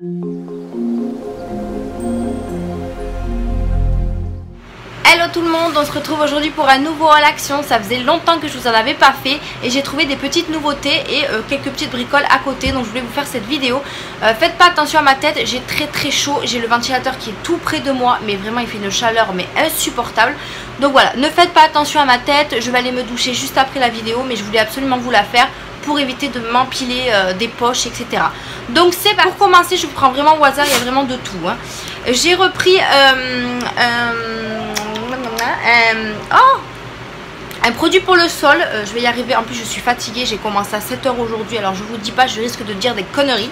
Hello tout le monde, on se retrouve aujourd'hui pour un nouveau haul action. Ça faisait longtemps que je vous en avais pas fait et j'ai trouvé des petites nouveautés et quelques petites bricoles à côté, donc je voulais vous faire cette vidéo. Faites pas attention à ma tête, j'ai très chaud, j'ai le ventilateur qui est tout près de moi, mais vraiment il fait une chaleur mais insupportable. Donc voilà, ne faites pas attention à ma tête, je vais aller me doucher juste après la vidéo, mais je voulais absolument vous la faire pour éviter de m'empiler des poches, etc. Donc c'est pour commencer, je prends vraiment au hasard, il y a vraiment de tout, hein. J'ai repris un produit pour le sol, je vais y arriver, en plus je suis fatiguée, j'ai commencé à 7 h aujourd'hui, alors je vous dis pas, je risque de dire des conneries.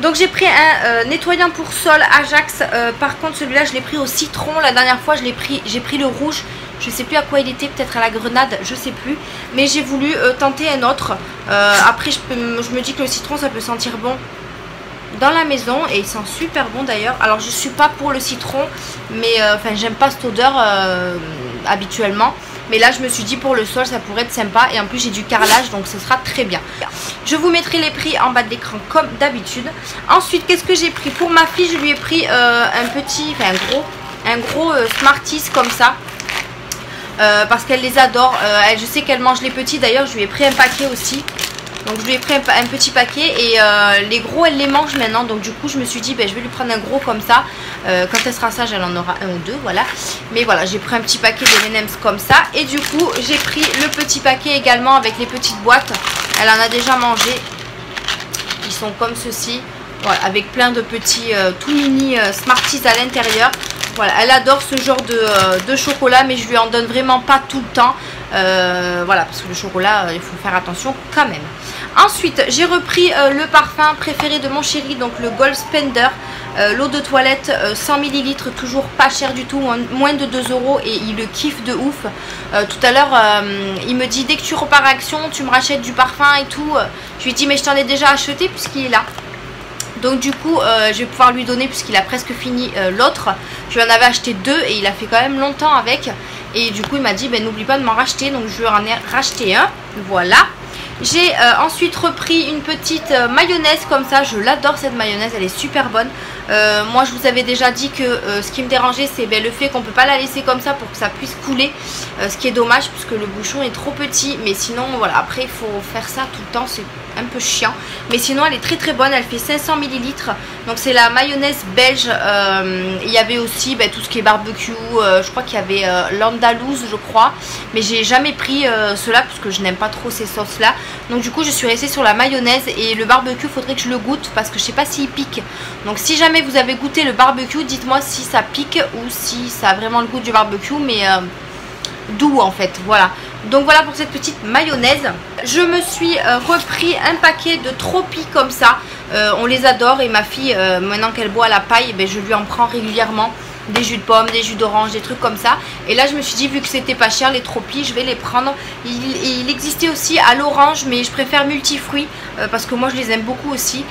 Donc j'ai pris un nettoyant pour sol Ajax, par contre celui-là je l'ai pris au citron, la dernière fois j'ai pris le rouge, je sais plus à quoi il était, peut-être à la grenade, je sais plus, mais j'ai voulu tenter un autre. Après je me dis que le citron ça peut sentir bon dans la maison et il sent super bon d'ailleurs. Alors je suis pas pour le citron, mais enfin j'aime pas cette odeur habituellement, mais là je me suis dit pour le sol ça pourrait être sympa et en plus j'ai du carrelage donc ce sera très bien. Je vous mettrai les prix en bas de l'écran comme d'habitude. Ensuite qu'est-ce que j'ai pris pour ma fille? Je lui ai pris un gros Smarties comme ça. Parce qu'elle les adore, je sais qu'elle mange les petits, d'ailleurs je lui ai pris un paquet aussi. Donc je lui ai pris un petit paquet et les gros elle les mange maintenant. Donc du coup je me suis dit je vais lui prendre un gros comme ça. Quand elle sera sage elle en aura un ou deux, voilà. Mais voilà, j'ai pris un petit paquet de M&M's comme ça. Et du coup j'ai pris le petit paquet également avec les petites boîtes. Elle en a déjà mangé. Ils sont comme ceci, voilà, avec plein de petits tout mini Smarties à l'intérieur. Voilà, elle adore ce genre de chocolat, mais je lui en donne vraiment pas tout le temps. Voilà, parce que le chocolat, il faut faire attention quand même. Ensuite, j'ai repris le parfum préféré de mon chéri, donc le Gold Spender. L'eau de toilette 100 ml, toujours pas cher du tout, moins de 2 € et il le kiffe de ouf. Tout à l'heure, il me dit dès que tu repars à Action, tu me rachètes du parfum et tout. Je lui ai dit mais je t'en ai déjà acheté puisqu'il est là. Donc du coup je vais pouvoir lui donner puisqu'il a presque fini l'autre. Je lui en avais acheté 2 et il a fait quand même longtemps avec. Et du coup il m'a dit n'oublie pas de m'en racheter. Donc je lui en ai racheté un. Voilà. J'ai ensuite repris une petite mayonnaise comme ça. Je l'adore cette mayonnaise, elle est super bonne. Moi je vous avais déjà dit que ce qui me dérangeait c'est le fait qu'on ne peut pas la laisser comme ça pour que ça puisse couler. Ce qui est dommage puisque le bouchon est trop petit. Mais sinon voilà, après il faut faire ça tout le temps, c'est un peu chiant. Mais sinon elle est très bonne, elle fait 500 ml. Donc c'est la mayonnaise belge. Il y avait aussi tout ce qui est barbecue. Je crois qu'il y avait l'andalouse je crois. Mais j'ai jamais pris cela parce que je n'aime pas trop ces sauces là. Donc du coup je suis restée sur la mayonnaise. Et le barbecue faudrait que je le goûte parce que je sais pas s'il pique. Donc si jamais vous avez goûté le barbecue, dites-moi si ça pique ou si ça a vraiment le goût du barbecue, mais doux en fait. Voilà. Donc voilà pour cette petite mayonnaise. Je me suis repris un paquet de Tropi comme ça. On les adore et ma fille, maintenant qu'elle boit à la paille, je lui en prends régulièrement. Des jus de pommes, des jus d'orange, des trucs comme ça. Et là je me suis dit vu que c'était pas cher les Tropi, je vais les prendre. Il existait aussi à l'orange mais je préfère multifruits parce que moi je les aime beaucoup aussi.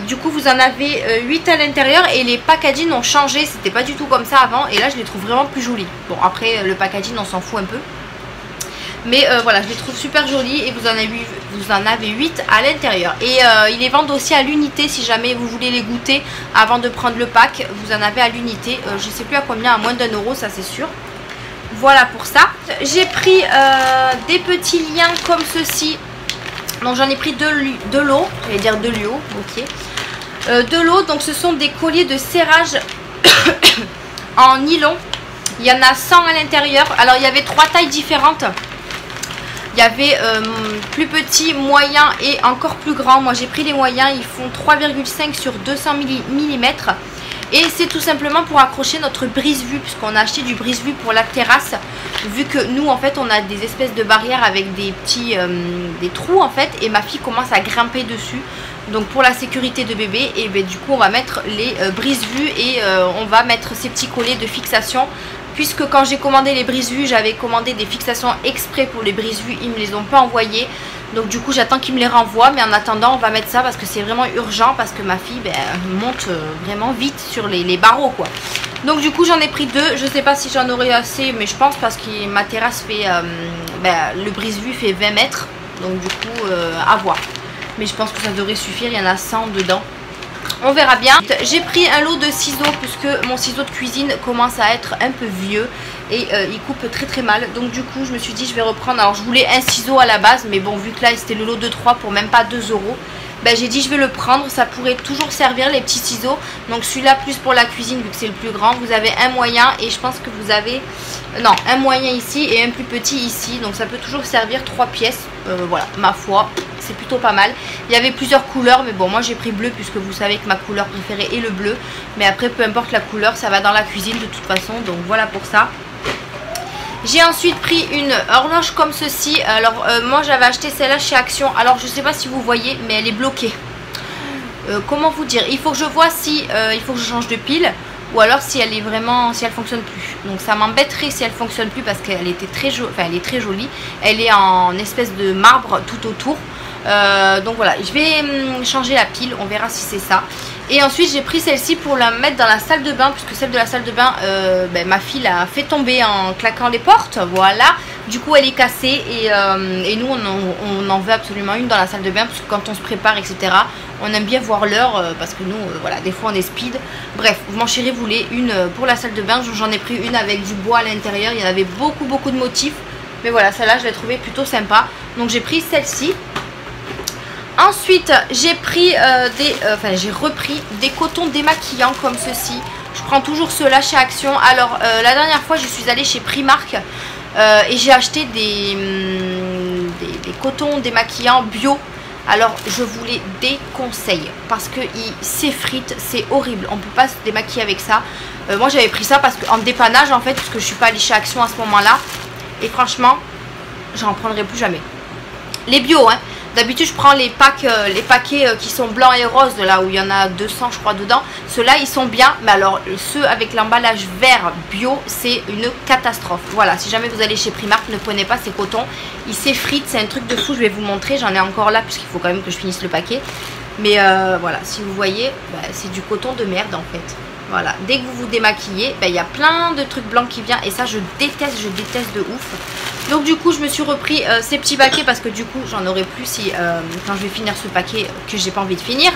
Du coup vous en avez 8 à l'intérieur et les packaging ont changé. C'était pas du tout comme ça avant et là je les trouve vraiment plus jolis. Bon après le packaging on s'en fout un peu. Mais voilà, je les trouve super jolis et vous en avez 8 à l'intérieur. Et ils les vendent aussi à l'unité si jamais vous voulez les goûter avant de prendre le pack. Vous en avez à l'unité, je sais plus à combien, à moins d'1 €, ça c'est sûr. Voilà pour ça. J'ai pris des petits liens comme ceci. Donc j'en ai pris de l'eau, j'allais dire de l'eau, ok. De l'eau, donc ce sont des colliers de serrage en nylon. Il y en a 100 à l'intérieur. Alors il y avait 3 tailles différentes. Il y avait plus petit, moyen et encore plus grand. Moi j'ai pris les moyens, ils font 3,5 sur 200 mm. Et c'est tout simplement pour accrocher notre brise-vue, puisqu'on a acheté du brise-vue pour la terrasse. Vu que nous en fait on a des espèces de barrières avec des petits des trous en fait. Et ma fille commence à grimper dessus. Donc pour la sécurité de bébé, et du coup on va mettre les brise-vue et on va mettre ces petits collets de fixation. Puisque quand j'ai commandé les brise-vue, j'avais commandé des fixations exprès pour les brise-vue, ils ne me les ont pas envoyées. Donc du coup j'attends qu'ils me les renvoient, mais en attendant on va mettre ça parce que c'est vraiment urgent. Parce que ma fille monte vraiment vite sur les barreaux quoi. Donc du coup j'en ai pris 2, je sais pas si j'en aurai assez, mais je pense parce que ma terrasse fait, le brise-vue fait 20 mètres. Donc du coup à voir. Mais je pense que ça devrait suffire, il y en a 100 dedans. On verra bien. J'ai pris un lot de ciseaux puisque mon ciseau de cuisine commence à être un peu vieux et il coupe très très mal. Donc du coup je me suis dit je vais reprendre. Alors je voulais un ciseau à la base, mais bon vu que là c'était le lot de 3 pour même pas 2 €, ben, j'ai dit je vais le prendre. Ça pourrait toujours servir les petits ciseaux. Donc celui-là plus pour la cuisine vu que c'est le plus grand. Vous avez un moyen et je pense que vous avez... Non, un moyen ici et un plus petit ici. Donc ça peut toujours servir 3 pièces. Voilà, ma foi, c'est plutôt pas mal. Il y avait plusieurs couleurs, mais bon, moi j'ai pris bleu puisque vous savez que ma couleur préférée est le bleu. Mais après, peu importe la couleur, ça va dans la cuisine de toute façon. Donc voilà pour ça. J'ai ensuite pris une horloge comme ceci. Alors moi j'avais acheté celle-là chez Action. Alors je sais pas si vous voyez, mais elle est bloquée. Comment vous dire? Il faut que je vois si il faut que je change de pile. Ou alors si elle est vraiment, si elle fonctionne plus. Donc ça m'embêterait si elle fonctionne plus parce qu'elle était très jolie. Enfin elle est très jolie. Elle est en espèce de marbre tout autour. Donc voilà, je vais changer la pile. On verra si c'est ça. Et ensuite j'ai pris celle-ci pour la mettre dans la salle de bain. Puisque celle de la salle de bain, ben, ma fille l'a fait tomber en claquant les portes. Voilà. Du coup elle est cassée. Et nous on en veut absolument une dans la salle de bain. Parce que quand on se prépare etc, on aime bien voir l'heure. Parce que nous voilà, des fois on est speed. Bref, mon chéri voulait une pour la salle de bain. J'en ai pris une avec du bois à l'intérieur. Il y en avait beaucoup de motifs. Mais voilà, celle-là je l'ai trouvée plutôt sympa. Donc j'ai pris celle-ci. Ensuite, j'ai pris j'ai repris des cotons démaquillants comme ceci. Je prends toujours ceux-là chez Action. Alors, la dernière fois, je suis allée chez Primark et j'ai acheté des cotons démaquillants bio. Alors, je vous les déconseille parce qu'ils s'effritent, c'est horrible. On ne peut pas se démaquiller avec ça. Moi, j'avais pris ça parce qu'en dépannage, en fait, parce que je ne suis pas allée chez Action à ce moment-là. Et franchement, j'en prendrai plus jamais. Les bio, hein. D'habitude je prends les paquets qui sont blancs et roses, là où il y en a 200 je crois dedans. Ceux-là ils sont bien, mais alors ceux avec l'emballage vert bio c'est une catastrophe. Voilà, si jamais vous allez chez Primark, ne prenez pas ces cotons. Ils s'effritent, c'est un truc de fou, je vais vous montrer. J'en ai encore là puisqu'il faut quand même que je finisse le paquet. Mais voilà, si vous voyez, bah, c'est du coton de merde en fait. Voilà, dès que vous vous démaquillez, il y a plein de trucs blancs qui viennent et ça je déteste de ouf. Donc du coup je me suis repris ces petits paquets parce que du coup j'en aurai plus si quand je vais finir ce paquet que j'ai pas envie de finir.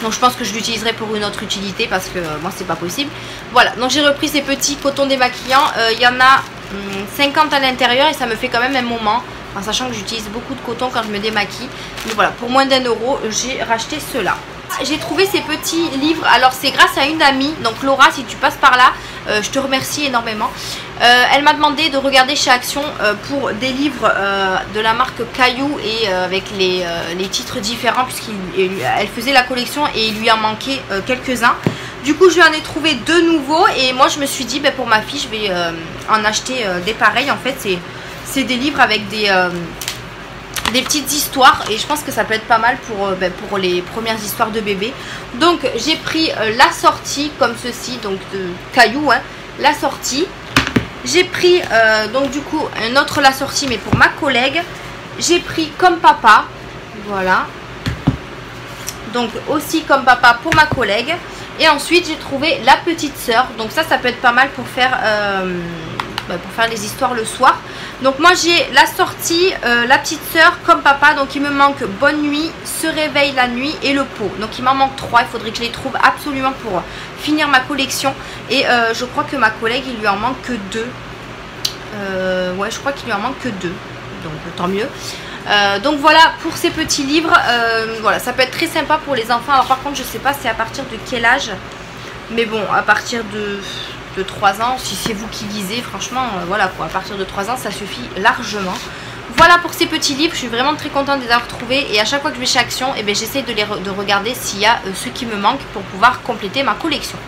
Donc je pense que je l'utiliserai pour une autre utilité parce que moi c'est pas possible. Voilà, donc j'ai repris ces petits cotons démaquillants. Il y en a 50 à l'intérieur et ça me fait quand même un moment. En sachant que j'utilise beaucoup de coton quand je me démaquille. Mais voilà, pour moins d'1 €, j'ai racheté ceux-là. J'ai trouvé ces petits livres. Alors c'est grâce à une amie. Donc Laura, si tu passes par là, je te remercie énormément. Elle m'a demandé de regarder chez Action pour des livres de la marque Caillou et avec les titres différents puisqu'elle faisait la collection et il lui en manquait quelques-uns. Du coup je lui en ai trouvé 2 nouveaux et moi je me suis dit ben, pour ma fille je vais en acheter des pareils. En fait c'est des livres avec des petites histoires et je pense que ça peut être pas mal pour les premières histoires de bébé. Donc j'ai pris la sortie comme ceci, donc de Caillou, hein, la sortie. J'ai pris donc du coup un autre la sortie mais pour ma collègue. J'ai pris Comme Papa, voilà. Donc aussi Comme Papa pour ma collègue. Et ensuite j'ai trouvé La Petite Sœur. Donc ça peut être pas mal pour faire les histoires le soir. Donc moi j'ai la sortie La Petite Sœur, Comme Papa. Donc il me manque Bonne Nuit, Se réveille la nuit et Le Pot. Donc il m'en manque 3, il faudrait que je les trouve absolument pour finir ma collection. Et je crois que ma collègue il lui en manque que 2. Ouais, je crois qu'il lui en manque que 2. Donc tant mieux. Donc voilà pour ces petits livres. Voilà, ça peut être très sympa pour les enfants. Alors par contre je sais pas c'est à partir de quel âge. Mais bon, à partir de 3 ans, si c'est vous qui lisez, franchement, voilà quoi, à partir de 3 ans, ça suffit largement. Voilà pour ces petits livres, je suis vraiment très contente de les avoir trouvés et à chaque fois que je vais chez Action, eh bien, j'essaie de regarder s'il y a ceux qui me manquent pour pouvoir compléter ma collection.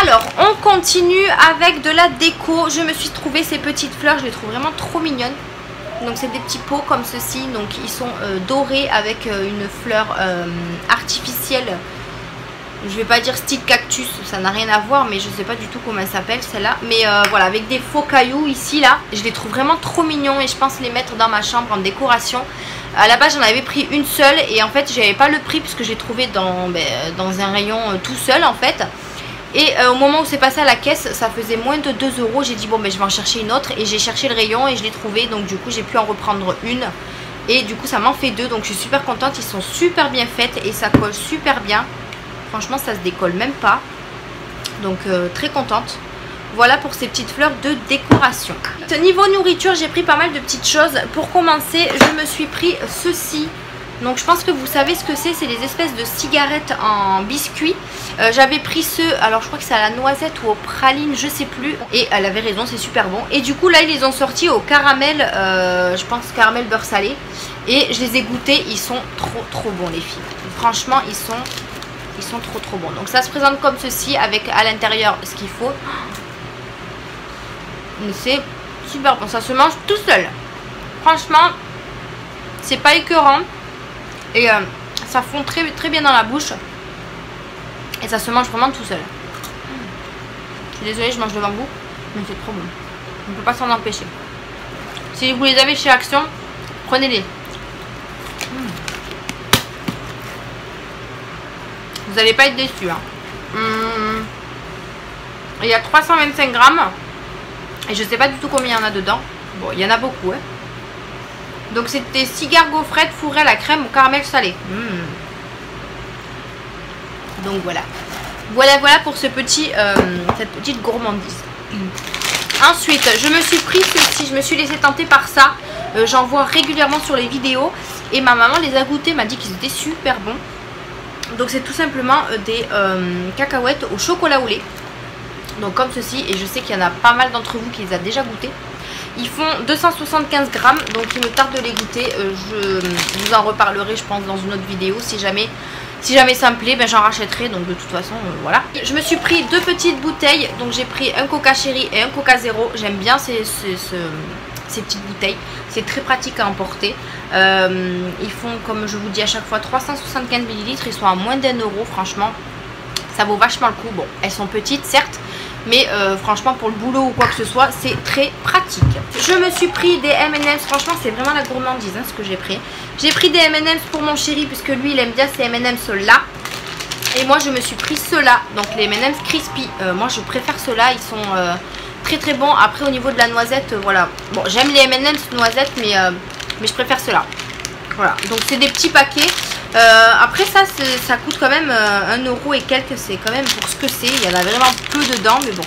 Alors, on continue avec de la déco. Je me suis trouvé ces petites fleurs, je les trouve vraiment trop mignonnes. Donc c'est des petits pots comme ceci, donc ils sont dorés avec une fleur artificielle. Je vais pas dire style cactus, ça n'a rien à voir, mais je sais pas du tout comment elle s'appelle celle-là. Mais voilà, avec des faux cailloux ici, là, je les trouve vraiment trop mignons et je pense les mettre dans ma chambre en décoration. À la base, j'en avais pris une seule et en fait, j'avais pas le prix puisque je l'ai trouvé dans un rayon tout seul en fait. Et au moment où c'est passé à la caisse, ça faisait moins de 2 €. J'ai dit bon, ben je vais en chercher une autre et j'ai cherché le rayon et je l'ai trouvé. Donc du coup, j'ai pu en reprendre une. Et du coup, ça m'en fait 2. Donc je suis super contente, ils sont super bien faites et ça colle super bien. Franchement ça se décolle même pas. Donc très contente. Voilà pour ces petites fleurs de décoration. Niveau nourriture, j'ai pris pas mal de petites choses. Pour commencer, je me suis pris ceci. Donc je pense que vous savez ce que c'est. C'est des espèces de cigarettes en biscuit. J'avais pris ceux, alors je crois que c'est à la noisette ou au praline, je sais plus. Et elle avait raison, c'est super bon. Et du coup là ils les ont sortis au caramel, je pense caramel beurre salé. Et je les ai goûtés, ils sont trop bons les filles. Franchement ils sont trop bons. Donc ça se présente comme ceci avec à l'intérieur ce qu'il faut. Mais c'est super bon, ça se mange tout seul. Franchement, c'est pas écœurant. Et ça fond très bien dans la bouche. Et ça se mange vraiment tout seul. Je suis désolée, je mange devant vous. Mais c'est trop bon. On ne peut pas s'en empêcher. Si vous les avez chez Action, prenez-les. Vous n'allez pas être déçus. Hein. Il y a 325 grammes. Et je sais pas du tout combien il y en a dedans. Bon, il y en a beaucoup. Hein. Donc c'était cigares gaufrettes fourrées à la crème au caramel salé. Donc voilà. Voilà pour ce petit, cette petite gourmandise. Ensuite, je me suis pris ceci. Je me suis laissé tenter par ça. J'en vois régulièrement sur les vidéos. Et ma maman les a goûtés. M'a dit qu'ils étaient super bons. Donc c'est tout simplement des cacahuètes au chocolat au lait. Donc comme ceci, et je sais qu'il y en a pas mal d'entre vous qui les a déjà goûtés. Ils font 275 grammes, donc il me tarde de les goûter. Je vous en reparlerai je pense dans une autre vidéo. Si jamais ça me plaît, ben, j'en rachèterai. Donc de toute façon, voilà. Je me suis pris 2 petites bouteilles. Donc j'ai pris un Coca Cherry et un Coca Zéro. J'aime bien ces petites bouteilles. C'est très pratique à emporter. Ils font, comme je vous dis à chaque fois, 375 ml. Ils sont à moins d'1 €. Franchement, ça vaut vachement le coup. Bon, elles sont petites certes. Mais franchement pour le boulot ou quoi que ce soit c'est très pratique. Je me suis pris des M&M's. Franchement c'est vraiment la gourmandise hein, ce que j'ai pris. J'ai pris des M&M's pour mon chéri puisque lui il aime bien ces M&M's là. Et moi je me suis pris ceux-là. Donc les M&M's crispy. Moi je préfère ceux-là. Ils sont très bons. Après au niveau de la noisette voilà. Bon j'aime les M&M's noisettes mais je préfère ceux-là. Voilà. Donc c'est des petits paquets. Après ça coûte quand même 1 € et quelques, c'est quand même pour ce que c'est. Il y en a vraiment peu dedans mais bon.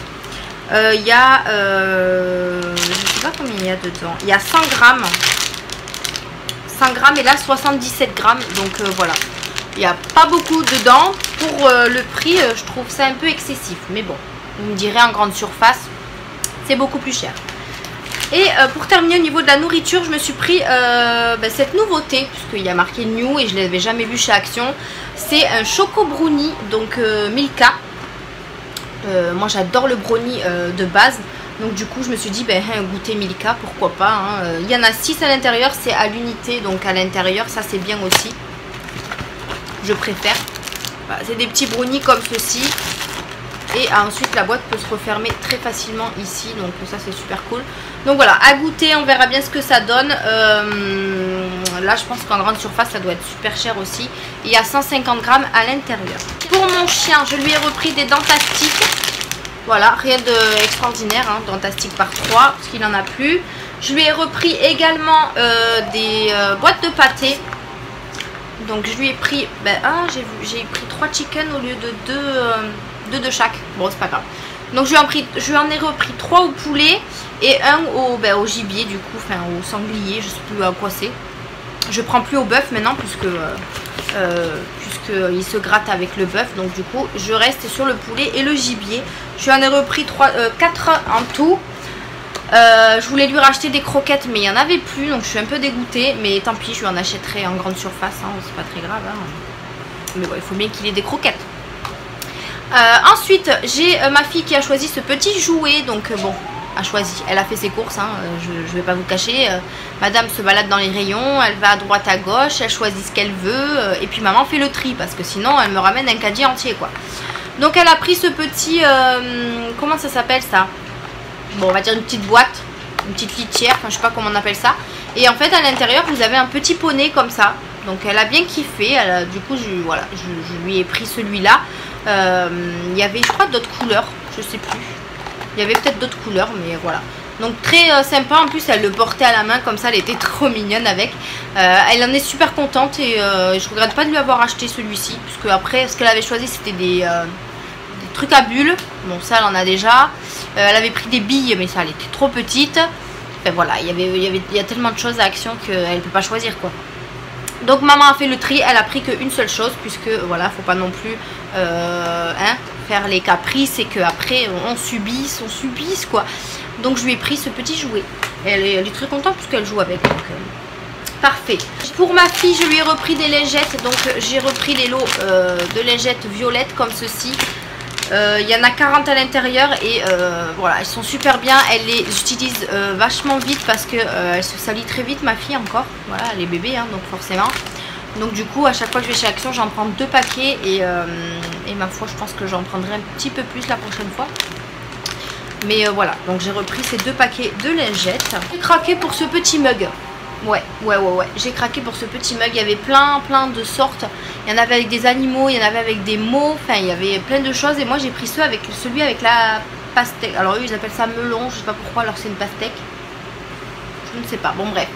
Il y a je sais pas combien il y a dedans. Il y a 100 grammes. 100 grammes et là 77 grammes. Donc voilà. Il n'y a pas beaucoup dedans. Pour le prix je trouve ça un peu excessif. Mais bon, vous me direz en grande surface c'est beaucoup plus cher. Et pour terminer au niveau de la nourriture, je me suis pris cette nouveauté, puisqu'il y a marqué New et je ne l'avais jamais vu chez Action. C'est un choco brownie, donc Milka. Moi j'adore le brownie de base. Donc du coup je me suis dit goûter Milka, pourquoi pas. Hein. Il y en a 6 à l'intérieur, c'est à l'unité, donc à l'intérieur, ça c'est bien aussi. Je préfère. Voilà, c'est des petits brownies comme ceci. Et ensuite la boîte peut se refermer très facilement ici. Donc ça c'est super cool. Donc voilà, à goûter, on verra bien ce que ça donne. Là je pense qu'en grande surface ça doit être super cher aussi. Il y a 150 grammes à l'intérieur. Pour mon chien, je lui ai repris des Dentastiques. Voilà, rien d'extraordinaire, hein, Dentastiques par 3, parce qu'il n'en a plus. Je lui ai repris également des boîtes de pâté. Donc je lui ai pris, j'ai pris 3 chicken au lieu de 2 de chaque. Bon c'est pas grave. Donc je lui en ai repris 3 au poulet et un au gibier du coup, enfin au sanglier, je sais plus à quoi c'est. Je prends plus au bœuf maintenant puisque il se gratte avec le bœuf. Donc du coup je reste sur le poulet et le gibier. Je lui en ai repris 4 en tout. Je voulais lui racheter des croquettes mais il n'y en avait plus, donc je suis un peu dégoûtée. Mais tant pis, je lui en achèterai en grande surface, hein, c'est pas très grave. Hein. Mais bon, il faut bien qu'il ait des croquettes. Ensuite, j'ai ma fille qui a choisi ce petit jouet. Donc bon, a choisi, elle a fait ses courses, hein, je vais pas vous cacher. Madame se balade dans les rayons, elle va à droite à gauche, elle choisit ce qu'elle veut. Et puis maman fait le tri parce que sinon elle me ramène un caddie entier quoi. Donc elle a pris ce petit, comment ça s'appelle ça? Bon, on va dire une petite boîte, une petite litière, enfin je sais pas comment on appelle ça. Et en fait à l'intérieur vous avez un petit poney comme ça. Donc elle a bien kiffé, du coup je lui ai pris celui-là. Il y avait je crois d'autres couleurs, je sais plus. Il y avait peut-être d'autres couleurs mais voilà. Donc très sympa, en plus elle le portait à la main comme ça, elle était trop mignonne avec. Elle en est super contente et je regrette pas de lui avoir acheté celui-ci. Puisque après ce qu'elle avait choisi c'était des trucs à bulles. Bon ça elle en a déjà. Elle avait pris des billes mais ça elle était trop petite. Enfin voilà, il y a tellement de choses à Action qu'elle ne peut pas choisir quoi. Donc maman a fait le tri, elle a pris qu'une seule chose. Puisque voilà, faut pas non plus faire les caprices et qu'après on subisse quoi. Donc je lui ai pris ce petit jouet. Elle est très contente puisqu'elle joue avec. Donc, parfait. Pour ma fille, je lui ai repris des lingettes. Donc j'ai repris les lots de lingettes violettes comme ceci. Il y en a 40 à l'intérieur et voilà, elles sont super bien. Elle les utilise vachement vite parce que elle se salit très vite, ma fille encore. Voilà, elle est bébé, hein, donc forcément. Donc du coup, à chaque fois que je vais chez Action, j'en prends 2 paquets et ma foi, je pense que j'en prendrai un petit peu plus la prochaine fois. Mais voilà, donc j'ai repris ces 2 paquets de lingettes. J'ai craqué pour ce petit mug. Ouais. J'ai craqué pour ce petit mug. Il y avait plein de sortes. Il y en avait avec des animaux, il y en avait avec des mots. Enfin, il y avait plein de choses. Et moi, j'ai pris celui avec la pastèque. Alors eux, ils appellent ça melon. Je sais pas pourquoi, alors c'est une pastèque. Je ne sais pas. Bon, bref.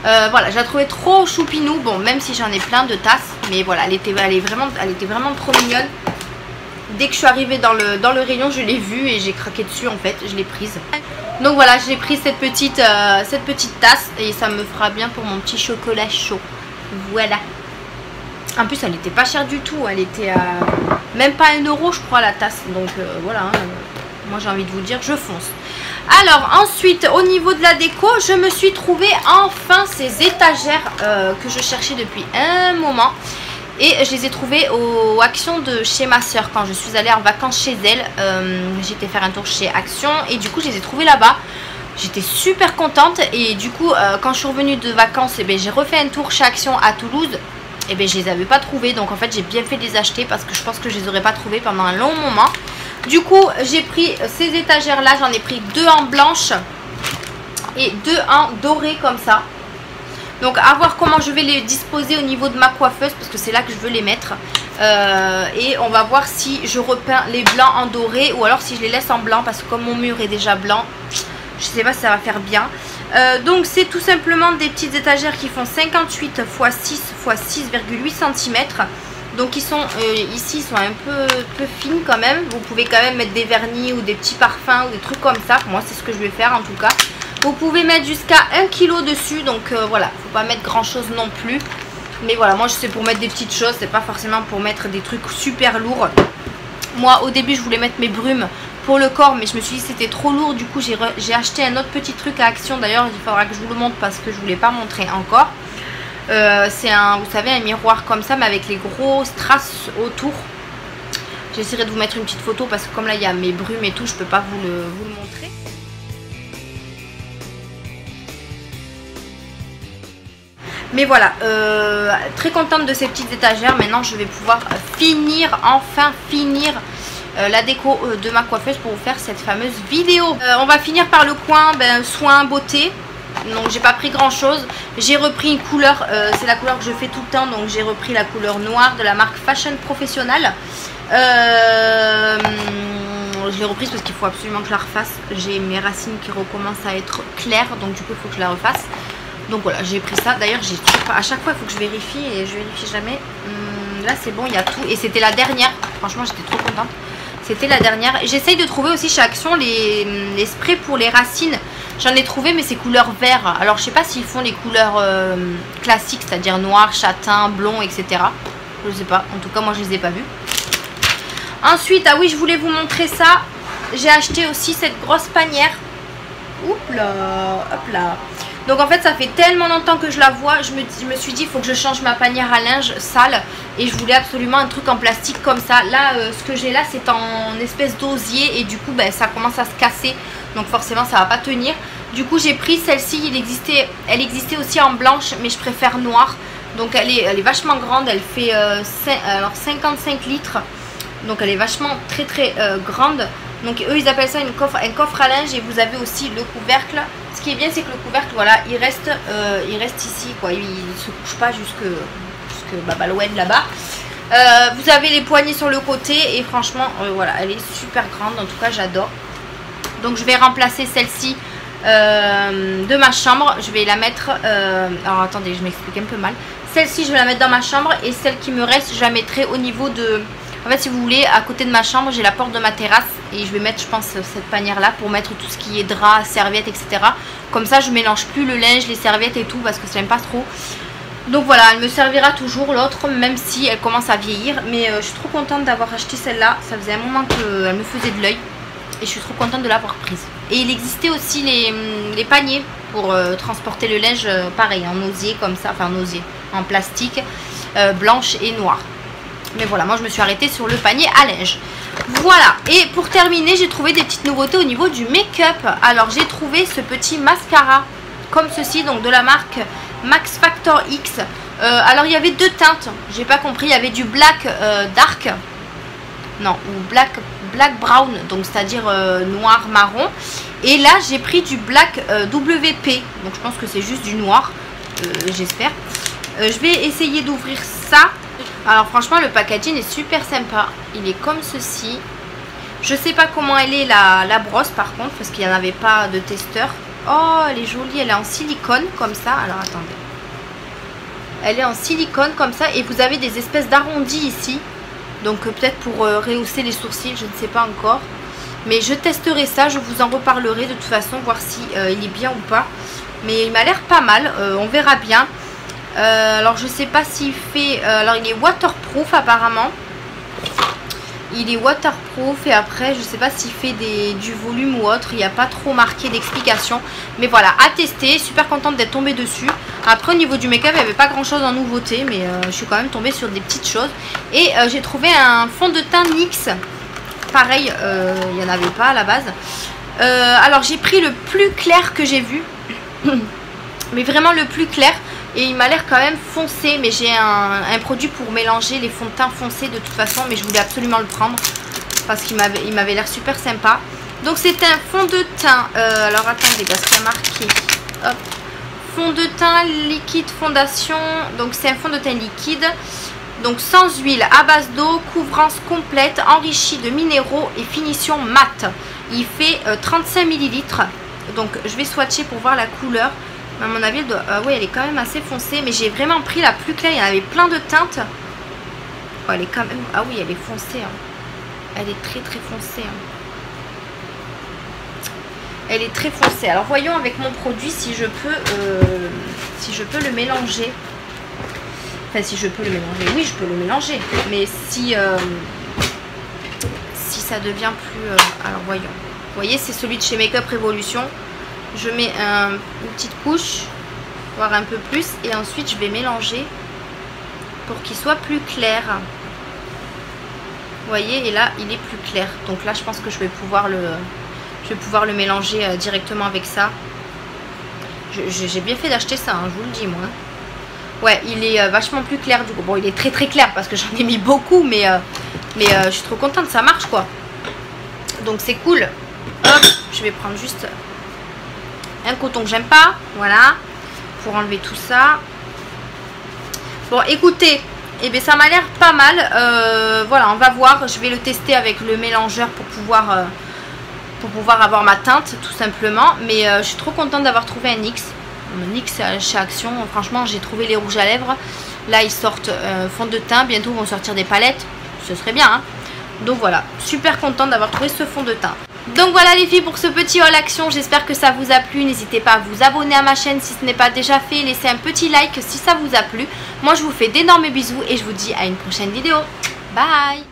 Voilà, je la trouvais trop choupinou. Bon, même si j'en ai plein de tasses. Mais voilà, elle était vraiment trop mignonne. Dès que je suis arrivée dans le rayon, je l'ai vue et j'ai craqué dessus en fait, je l'ai prise. Donc voilà, j'ai pris cette petite tasse et ça me fera bien pour mon petit chocolat chaud. Voilà. En plus, elle n'était pas chère du tout, elle était à même pas 1 € je crois la tasse. Donc voilà, hein, moi j'ai envie de vous dire, je fonce. Alors ensuite, au niveau de la déco, je me suis trouvé enfin ces étagères que je cherchais depuis un moment. Et je les ai trouvées aux Action de chez ma soeur quand je suis allée en vacances chez elle. J'étais faire un tour chez Action et du coup je les ai trouvées là-bas. J'étais super contente et du coup quand je suis revenue de vacances, j'ai refait un tour chez Action à Toulouse. Et je les avais pas trouvées, donc en fait j'ai bien fait de les acheter parce que je pense que je les aurais pas trouvées pendant un long moment. Du coup j'ai pris ces étagères là, j'en ai pris 2 en blanche et 2 en doré comme ça. Donc à voir comment je vais les disposer au niveau de ma coiffeuse parce que c'est là que je veux les mettre. Et on va voir si je repeins les blancs en doré ou alors si je les laisse en blanc parce que comme mon mur est déjà blanc, je sais pas si ça va faire bien. Donc c'est tout simplement des petites étagères qui font 58 x 6 x 6,8 cm. Donc ils sont ici, ils sont un peu fines quand même. Vous pouvez quand même mettre des vernis ou des petits parfums ou des trucs comme ça. Moi c'est ce que je vais faire en tout cas. Vous pouvez mettre jusqu'à 1 kg dessus, donc voilà, faut pas mettre grand chose non plus. Mais voilà, moi c'est pour mettre des petites choses, c'est pas forcément pour mettre des trucs super lourds. Moi au début je voulais mettre mes brumes pour le corps, mais je me suis dit c'était trop lourd. Du coup j'ai acheté un autre petit truc à Action, d'ailleurs il faudra que je vous le montre parce que je vous l'ai pas montré encore. C'est vous savez, un miroir comme ça mais avec les gros strass autour. J'essaierai de vous mettre une petite photo parce que comme là il y a mes brumes et tout, je peux pas vous le montrer. Mais voilà, très contente de ces petites étagères. Maintenant je vais pouvoir enfin finir la déco de ma coiffeuse pour vous faire cette fameuse vidéo. On va finir par le coin soin beauté. Donc j'ai pas pris grand chose. J'ai repris une couleur, c'est la couleur que je fais tout le temps. Donc j'ai repris la couleur noire de la marque Fashion Professionnal. Je l'ai reprise parce qu'il faut absolument que je la refasse. J'ai mes racines qui recommencent à être claires, donc du coup il faut que je la refasse. Donc voilà, j'ai pris ça. D'ailleurs, à chaque fois il faut que je vérifie et je vérifie jamais. Là c'est bon, il y a tout. Et c'était la dernière. Franchement j'étais trop contente. C'était la dernière. J'essaye de trouver aussi chez Action les sprays pour les racines. J'en ai trouvé mais c'est couleur vert. Alors je sais pas s'ils font les couleurs classiques, c'est-à-dire noir, châtain, blond, etc. Je sais pas. En tout cas moi je les ai pas vus. Ensuite, ah oui, je voulais vous montrer ça. J'ai acheté aussi cette grosse panière. Oups là, hop là. Donc en fait ça fait tellement longtemps que je la vois, je me suis dit il faut que je change ma panière à linge sale. Et je voulais absolument un truc en plastique comme ça. Là ce que j'ai là c'est en espèce d'osier et du coup ça commence à se casser. Donc forcément ça va pas tenir. Du coup j'ai pris celle-ci, elle existait aussi en blanche mais je préfère noire. Donc elle est vachement grande, elle fait 55 litres. Donc elle est vachement très grande. Donc eux ils appellent ça un coffre à linge. Et vous avez aussi le couvercle. Ce qui est bien c'est que le couvercle voilà il reste ici quoi. Il se couche pas jusque Babaloued là-bas. Vous avez les poignées sur le côté. Et franchement voilà elle est super grande. En tout cas j'adore. Donc je vais remplacer celle-ci de ma chambre. Je vais la mettre, alors attendez, je m'explique un peu mal. Celle-ci, je vais la mettre dans ma chambre et celle qui me reste, je la mettrai au niveau de... En fait, si vous voulez, à côté de ma chambre, j'ai la porte de ma terrasse et je vais mettre, je pense, cette panière-là pour mettre tout ce qui est drap, serviettes, etc. Comme ça, je mélange plus le linge, les serviettes et tout parce que ça n'aime pas trop. Donc voilà, elle me servira toujours l'autre, même si elle commence à vieillir. Mais je suis trop contente d'avoir acheté celle-là. Ça faisait un moment qu'elle me faisait de l'œil et je suis trop contente de l'avoir prise. Et il existait aussi les paniers pour transporter le linge, pareil, en osier comme ça, enfin en osier, en plastique, blanche et noire. Mais voilà, moi je me suis arrêtée sur le panier à linge. Voilà, et pour terminer, j'ai trouvé des petites nouveautés au niveau du make-up. Alors j'ai trouvé ce petit mascara, comme ceci, donc de la marque Max Factor X. Alors il y avait deux teintes, j'ai pas compris, il y avait du black dark, non, ou black brown, donc c'est-à-dire noir marron. Et là j'ai pris du black WP, donc je pense que c'est juste du noir, j'espère. Je vais essayer d'ouvrir ça. Alors franchement le packaging est super sympa. Il est comme ceci. Je sais pas comment elle est la brosse par contre, parce qu'il n'y en avait pas de testeur. Oh elle est jolie, elle est en silicone comme ça. Alors attendez. Elle est en silicone comme ça et vous avez des espèces d'arrondis ici. Donc peut-être pour rehausser les sourcils, je ne sais pas encore. Mais je testerai ça, je vous en reparlerai de toute façon, voir si il est bien ou pas. Mais il m'a l'air pas mal, on verra bien. Alors je sais pas s'il fait, alors il est waterproof apparemment. Il est waterproof et après je sais pas s'il fait du volume ou autre. Il n'y a pas trop marqué d'explication. Mais voilà, à tester, super contente d'être tombée dessus. Après au niveau du make-up il n'y avait pas grand chose en nouveauté. Mais je suis quand même tombée sur des petites choses. Et j'ai trouvé un fond de teint NYX. Pareil, il n'y en avait pas à la base. Alors j'ai pris le plus clair que j'ai vu. Mais vraiment le plus clair. Et il m'a l'air quand même foncé. Mais j'ai un produit pour mélanger les fonds de teint foncés de toute façon. Mais je voulais absolument le prendre. Parce qu'il m'avait l'air super sympa. Donc c'est un fond de teint. Alors attendez parce qu'il y a marqué. Hop. Fond de teint liquide fondation. Donc c'est un fond de teint liquide. Donc sans huile, à base d'eau, couvrance complète, enrichi de minéraux et finition mate. Il fait 35 ml. Donc je vais swatcher pour voir la couleur. À mon avis, oui, elle est quand même assez foncée. Mais j'ai vraiment pris la plus claire. Il y en avait plein de teintes. Oh, elle est quand même... Ah oui, elle est foncée. Hein. Elle est très très foncée. Hein. Elle est très foncée. Alors voyons avec mon produit si je peux le mélanger. Enfin, si je peux le mélanger. Oui, je peux le mélanger. Mais si ça devient plus... alors voyons. Vous voyez, c'est celui de chez Make-up Revolution. Je mets une petite couche, voire un peu plus, et ensuite je vais mélanger pour qu'il soit plus clair. Vous voyez, et là il est plus clair. Donc là je pense que je vais pouvoir le mélanger directement avec ça. J'ai bien fait d'acheter ça, hein, je vous le dis moi. Ouais, il est vachement plus clair du coup. Bon, il est très très clair parce que j'en ai mis beaucoup, mais je suis trop contente, ça marche quoi. Donc c'est cool. Hop, je vais prendre juste... un coton que j'aime pas, voilà, pour enlever tout ça. Bon, écoutez, eh bien, ça m'a l'air pas mal. Voilà, on va voir. Je vais le tester avec le mélangeur pour pouvoir avoir ma teinte, tout simplement. Mais je suis trop contente d'avoir trouvé un NYX. Un NYX chez Action. Franchement, j'ai trouvé les rouges à lèvres. Là, ils sortent fond de teint. Bientôt, ils vont sortir des palettes. Ce serait bien, hein. Donc voilà, super contente d'avoir trouvé ce fond de teint. Donc voilà les filles pour ce petit haul Action, j'espère que ça vous a plu. N'hésitez pas à vous abonner à ma chaîne si ce n'est pas déjà fait. Laissez un petit like si ça vous a plu. Moi je vous fais d'énormes bisous et je vous dis à une prochaine vidéo. Bye.